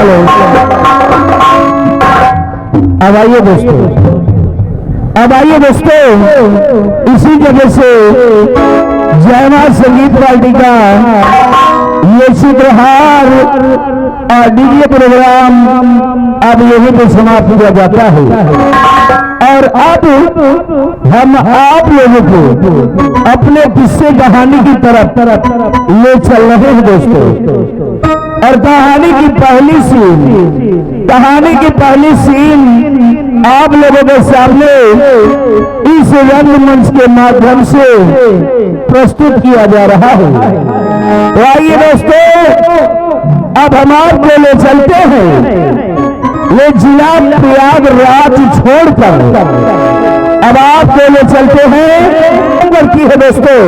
चलो। अब आइए दोस्तों, इसी जगह से जयमां संगीत पार्टी का ये चित्रहार और डीजे प्रोग्राम अब यहीं पे समाप्त किया जाता है। और अब हम आप लोगों को अपने किस्से कहानी की तरफ ले चल रहे हैं दोस्तों। और कहानी की पहली सीन आप लोगों के सामने इस रंगमंच के माध्यम से प्रस्तुत किया जा रहा है। तो आइए दोस्तों, अब हम आपको ले चलते हैं ये जिला प्रयागराज छोड़कर, अब आपको ले चलते हैं की है दोस्तों।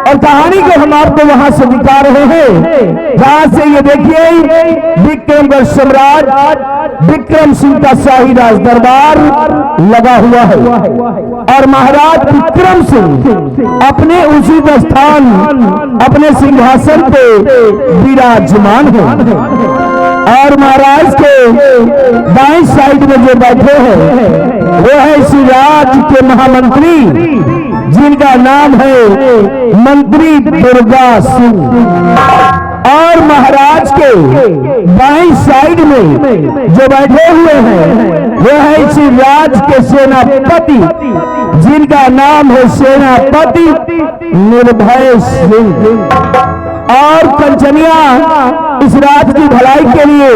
और कहानी को हम आपको वहां से दिखा रहे हैं जहां से ये देखिए विक्रमगढ़ सम्राट विक्रम सिंह का शाही राज दरबार लगा हुआ है। और महाराज विक्रम सिंह अपने उचित स्थान अपने सिंहासन पे विराजमान है। और महाराज के दाएं साइड में जो बैठे हैं वो है इस राज्य के महामंत्री जिनका नाम है मंत्री दुर्गा सिंह। और महाराज के बाएं साइड में जो बैठे हुए हैं वो है इस राज्य के सेनापति जिनका नाम है सेनापति निर्भय सिंह। और कंचनिया इस राज्य की भलाई के लिए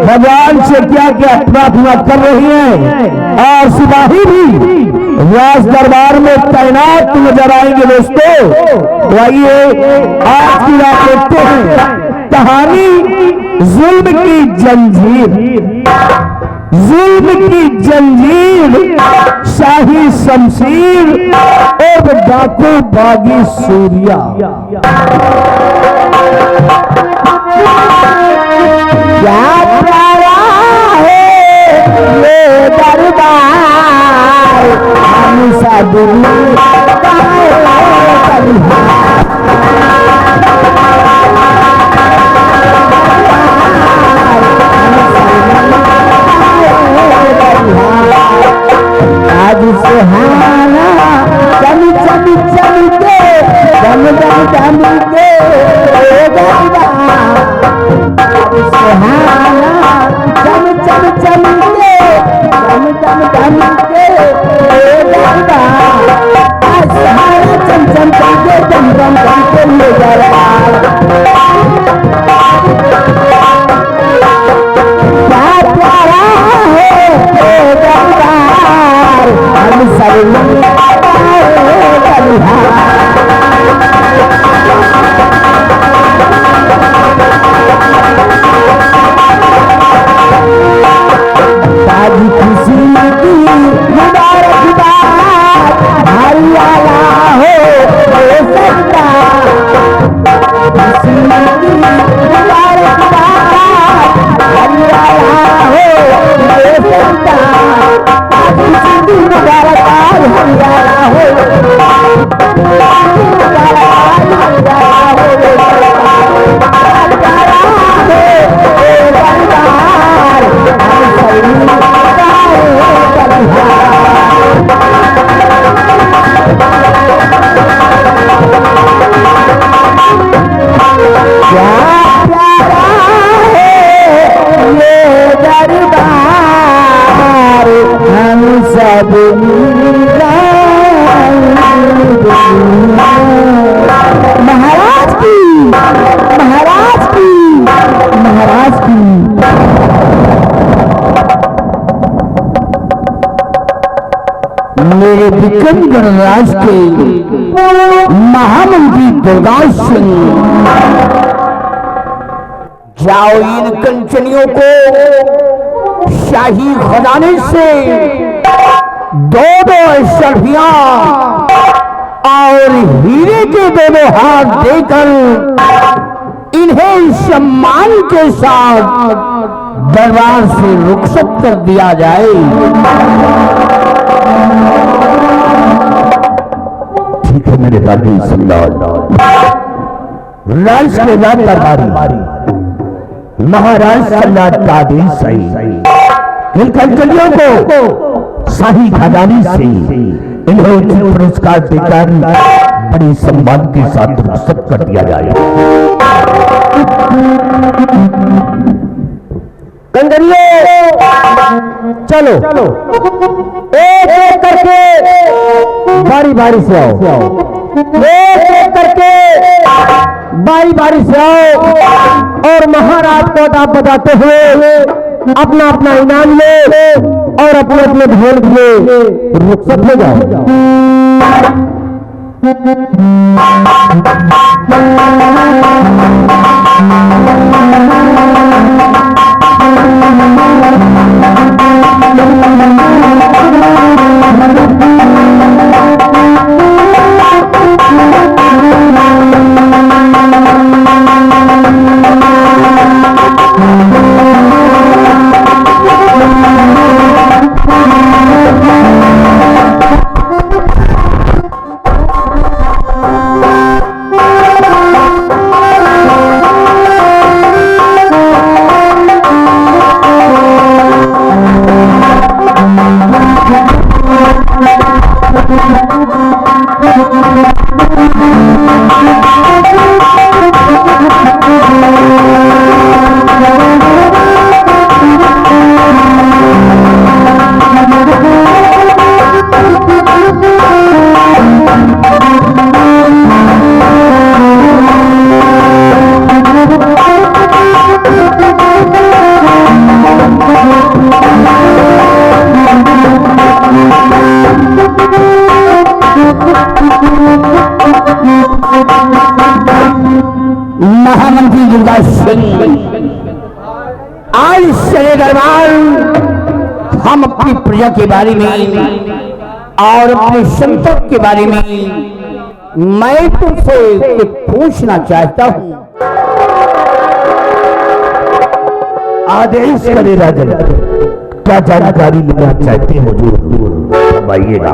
भगवान से क्या क्या प्रार्थना कर रही हैं। और सिपाही भी राज दरबार में तैनात नजर आएंगे दोस्तों। तो आइए आज की रात देखते हैं कहानी जुल्म की जंजीर, शाही शमशीर और डाकू बागी सूर्या। क्या प्यारा है ये दरबार, हम सब आज सुहाना चम चम चम के दम दम दम के सुहाना चम चम चम के दम दम दम के सुहाना चम चम चम के दम दम दम के ले मेरे विक्रमगढ़ राज के महामंत्री दुर्गा सिंह, जाओ इन कंचनियों को शाही खजाने से दो अशरफियां और हीरे के दोनों हाथ देकर इन्हें सम्मान के साथ दरबार से रुखसत कर दिया जाए। ठीक है मेरे दादी सम्राट, राज के राज दरबारी महाराज सल्लादादी सही इन कंजलियों को शाही खजानी से इन्हें उचित पुरस्कार देकर बड़ी सम्मान के साथ रुखसत कर दिया जाए। कंजलियों चलो एक एक करके बारी बारी से आओ, एक एक करके बारी बारी से आओ और महाराज को दाब बताते हुए अपना अपना इनाम ले और अपने अपने भेड़ लिए रुखसत हो जाओ। महामंत्री दुर्गा सिंह आज शनि दरबार हम अपनी प्रजा के बारे में और अपने संतों के बारे में मैं तुमसे पूछना चाहता हूं। आदेश करे राजन, क्या जानकारी लेना चाहते हो हुजूर बताइएगा।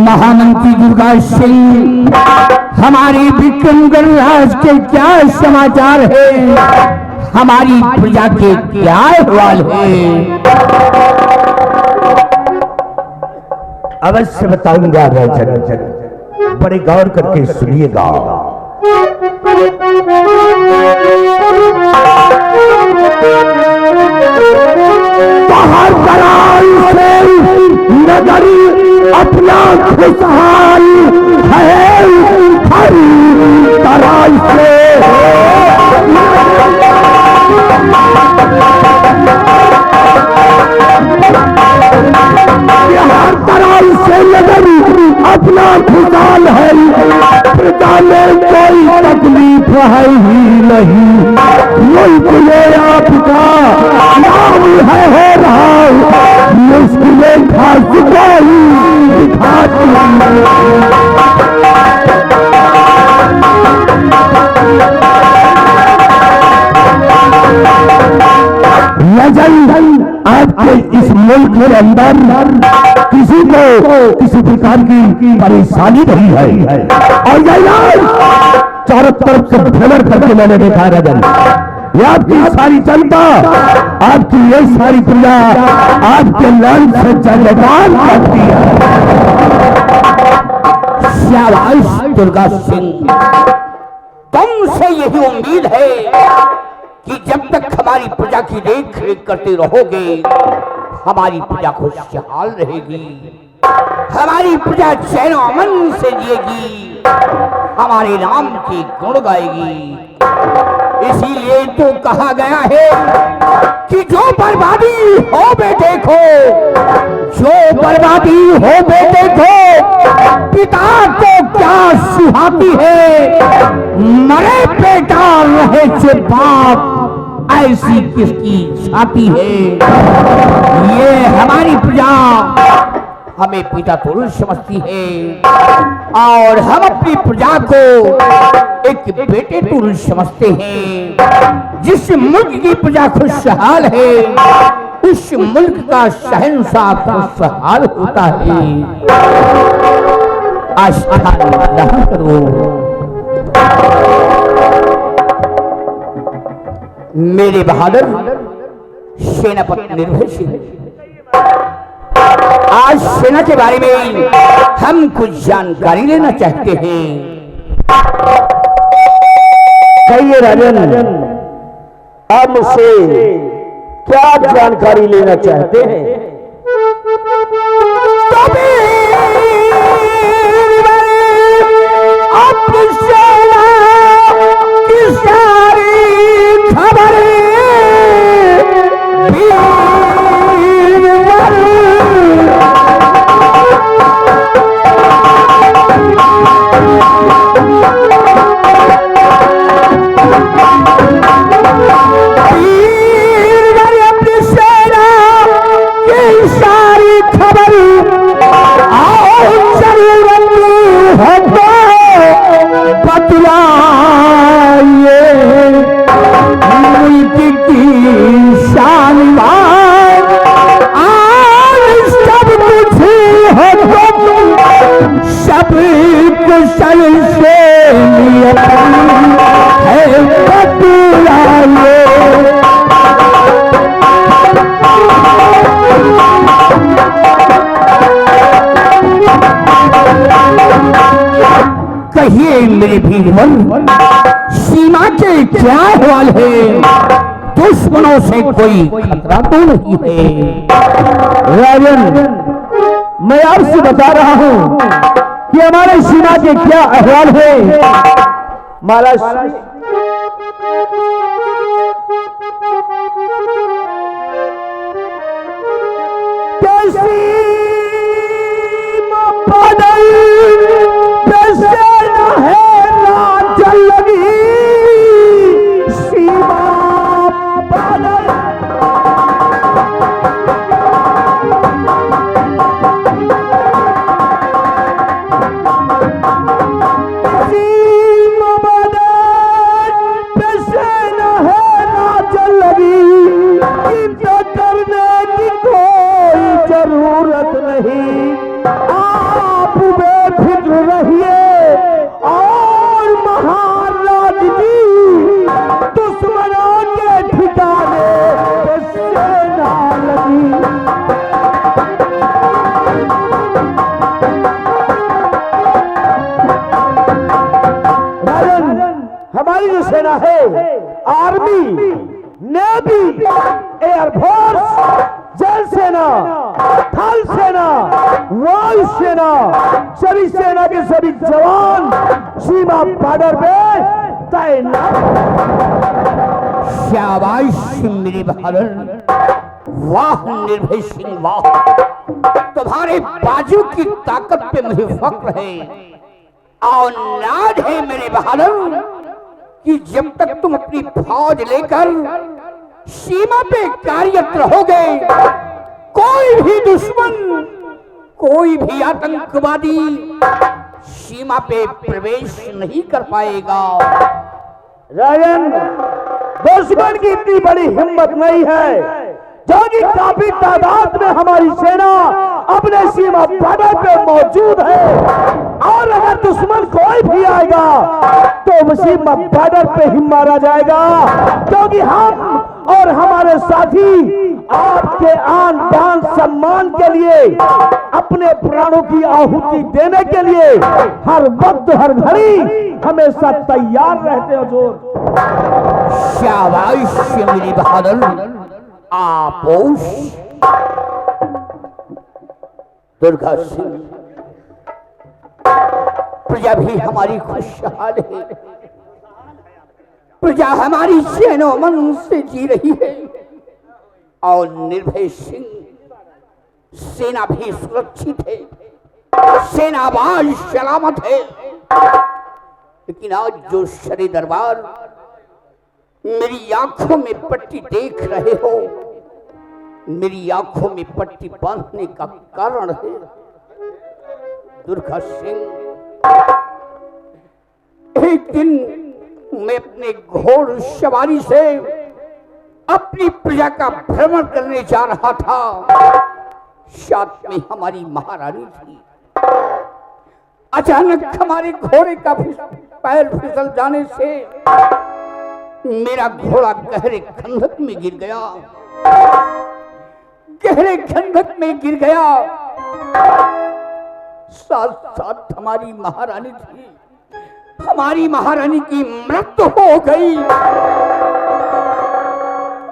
महामंत्री दुर्गा सिंह, हमारी विक्रमगढ़ राज के क्या समाचार है, हमारी प्रजा के क्या अहवाल है? अवश्य बताऊंगा राजन, बड़े गौर करके सुनिएगा। बाहर दराज से नगर अपना खुशहाल है, हर दराज से हर दराज से नगर अपना खुशहाल है, प्रजा में कोई तकलीफ है ही नहीं। मुल्क में आपका नाम है हो रहा आज के इस मुल्क के अंदर किसी को किसी प्रकार की परेशानी नहीं है। और यही चारों तरफ से भ्रमण करके मैंने देखा राजन, ये आपकी सारी जनता, आपकी ये सारी प्रजा आपके नाम से जयकार करती है। शाबाश दुर्गा सिंह, तुमसे यही उम्मीद है कि जब तक हमारी प्रजा की देख रेख करते रहोगे हमारी प्रजा खुशहाल रहेगी, हमारी प्रजा चैन अमन से जिएगी, हमारे नाम के गुण गाएगी। इसीलिए तो कहा गया है कि जो बर्बादी हो बेटे को, जो बर्बादी हो बेटे को, पिता को क्या सुहाती है, मरे बेटा रहे से बाप ऐसी किसकी छाती है। ये हमारी प्रजा हमें पिता तुल्य समझती है और हम अपनी प्रजा को एक बेटे तुल्य समझते हैं। जिस मुल्क की प्रजा खुशहाल है उस मुल्क का शहंशाह खुशहाल होता है। आस्था ग्रहण करो। मेरे बहादुर सेनापति निर्भय सिंह, आज सेना के बारे में हम कुछ जानकारी लेना चाहते हैं। कहिए राजन, आप मुझसे क्या जानकारी लेना चाहते हैं? अपनी सेना की सारी खबरें कहिए मेरे भीरवन, सीमा के क्या हाल है? दुश्मनों से कोई खतरा तो नहीं है? राजन, मैं आपसे बता रहा हूं कि हमारे सीमा के क्या अहवाल है। महाराज सेना है, आर्मी, नेवी, एयरफोर्स, जल सेना, थल सेना, वायु सेना, सभी सेना के सभी जवान सीमा बॉर्डर पे तैनात। शाबाश मेरे बहादुर, वाह निर्भय सिंह वाह, तुम्हारे बाजू की ताकत पे मुझे फख्र है और नाज है मेरे बहादुर कि जब तक तुम अपनी फौज लेकर सीमा पे कार्यरत रहोगे कोई भी दुश्मन कोई भी आतंकवादी सीमा पे प्रवेश नहीं कर पाएगा। राजन, दुश्मन की इतनी बड़ी हिम्मत नहीं है, जो कि काफी तादाद में हमारी सेना अपने सीमा बॉर्डर पे मौजूद है, और अगर दुश्मन कोई भी आएगा तो सीमा बॉर्डर पे ही मारा जाएगा, क्योंकि हम और हमारे साथी आपके आन बान सम्मान के लिए, अपने प्राणों की आहुति देने के लिए हर वक्त हर घड़ी हमेशा तैयार रहते हो। जोर शाबाश मेरी बहादुर आपोश। दुर्गा सिंह, प्रजा भी हमारी खुशहाल है, प्रजा हमारी चैनो मन से जी रही है, और निर्भय सिंह, सेना भी सुरक्षित है, सेनाबाज सलामत है। लेकिन आज जो शरे दरबार मेरी आंखों में पट्टी देख रहे हो, मेरी आंखों में पट्टी बांधने का कारण है दुर्गा सिंह। एक दिन मैं अपने घोड़ सवारी से अपनी प्रजा का भ्रमण करने जा रहा था, साथ में हमारी महारानी थी। अचानक हमारे घोड़े का पैर फिसल जाने से मेरा घोड़ा गहरे खंडक में गिर गया, गहरे खंडक में गिर गया। साथ साथ हमारी महारानी थी, हमारी महारानी की मृत्यु हो गई।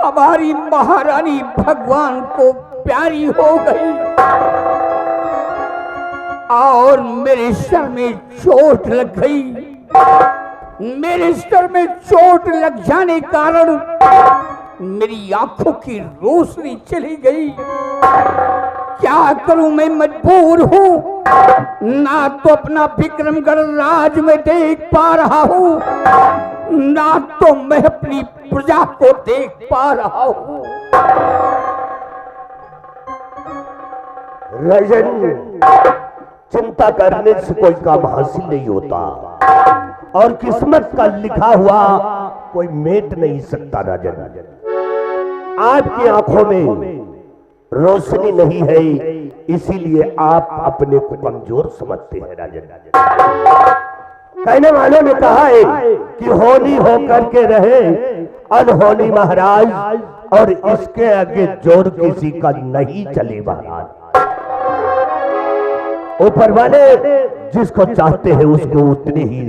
हमारी महारानी भगवान को प्यारी हो गई, और मेरे सर में चोट लग गई। मेरे सर में चोट लग जाने कारण मेरी आंखों की रोशनी चली गई। क्या करूं, मैं मजबूर हूं, ना तो अपना विक्रमगढ़ राज में देख पा रहा हूं, ना तो मैं अपनी प्रजा को देख पा रहा हूं। राजन, चिंता करने से कोई काम हासिल नहीं होता, और किस्मत का लिखा हुआ कोई मेट नहीं सकता। राजन, आपकी आंखों में रोशनी नहीं है, इसीलिए आप अपने को कमजोर समझते हैं। राजन, कहने वालों ने कहा है कि होली होकर के रहे अनहोनी महाराज, और इसके आगे जोर किसी का नहीं चले महाराज। ऊपर वाले जिसको चाहते हैं उसको उतनी ही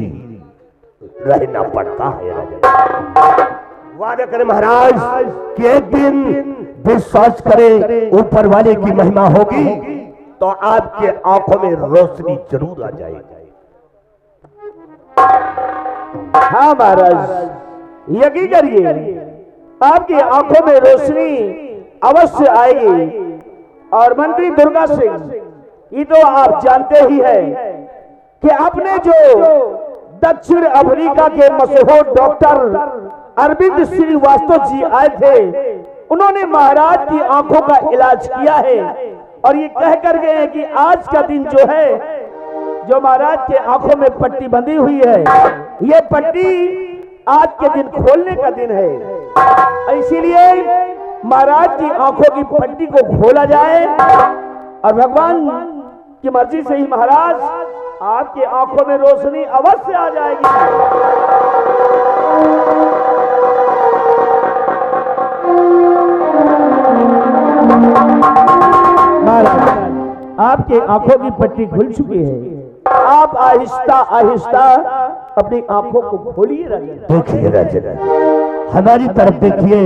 रहना पड़ता है। वादा करें महाराज कि एक दिन विश्वास करें ऊपर वाले की महिमा होगी तो आपके आंखों में रोशनी जरूर आ जाएगी। हाँ महाराज, यकीन करिए आपकी आंखों में रोशनी अवश्य आएगी। और मंत्री दुर्गा सिंह, ये तो आप जानते ही हैं कि आपने जो दक्षिण अफ्रीका के मशहूर डॉक्टर अरविंद श्रीवास्तव जी आए थे, उन्होंने महाराज की आंखों का इलाज किया है, और ये कह कर गए कि आज का दिन जो है, जो महाराज के आंखों में पट्टी बंधी हुई है, ये पट्टी आज के दिन खोलने का दिन है। इसीलिए महाराज की आंखों की पट्टी को खोला जाए, और भगवान की मर्जी से ही महाराज आपकी आंखों में रोशनी अवश्य आ जाएगी। महाराज, आपके आंखों की पट्टी खुल चुकी है, आप आहिस्ता आहिस्ता अपनी आंखों को खोलिए। राजन, देखिए राजन, हमारी तरफ देखिए,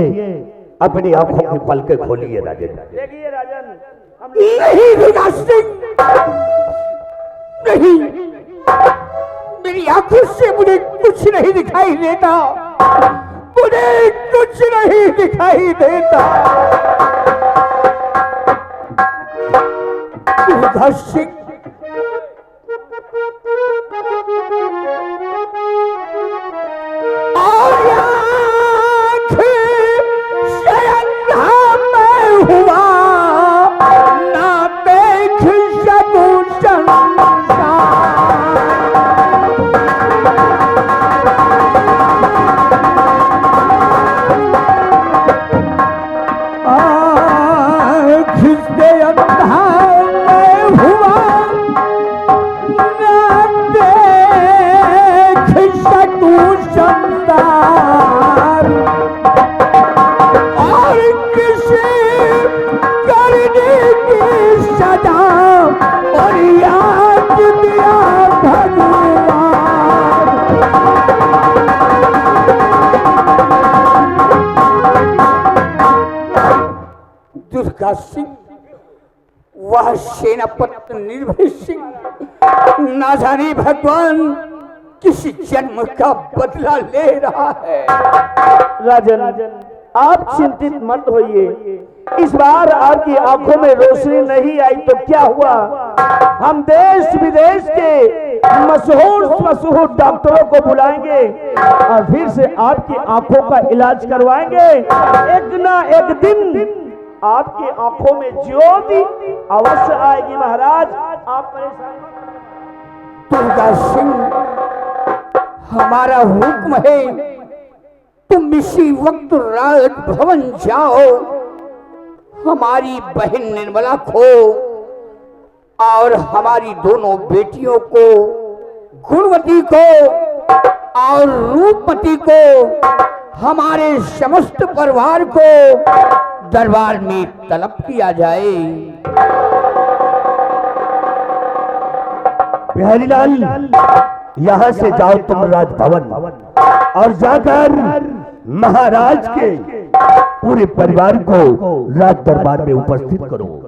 अपनी आंखों की पलकें खोलिए। राजन, देखिए राजन, नहीं दुर्गा सिंह, नहीं, मेरी आंखों से मुझे कुछ नहीं दिखाई देता, मुझे कुछ नहीं दिखाई देता। दुर्गा सिंह, और आँख से अंधा मैं हुआ, ना देख सक अंधार में हुआ न देख सकूं संसार, और किसी करने की सजा और याद दिया भगवान। दुर्गा सिंह, वह सेनापति निर्भय सिंह ना जाने भगवान किस जन्म का बदला ले रहा है। राजन, आप चिंतित मत होइए। इस बार आपकी आंखों में रोशनी नहीं आई तो क्या हुआ, हम देश विदेश के मशहूर डॉक्टरों को बुलाएंगे और फिर से आपकी आंखों का इलाज करवाएंगे। एक ना एक दिन आपकी आंखों में ज्योति अवश्य आएगी। महाराज, आप परेशान मत। दुर्गा सिंह, हमारा हुक्म है, तुम इसी वक्त राज भवन जाओ, हमारी बहन निर्मला को और हमारी दोनों बेटियों को, गुणवती को और रूपमती को, हमारे समस्त परिवार को दरबार में तलब किया जाए। बिहारीलाल, यहाँ से जाओ तुम राजभवन और जाकर महाराज के पूरे परिवार को राज दरबार में उपस्थित करो।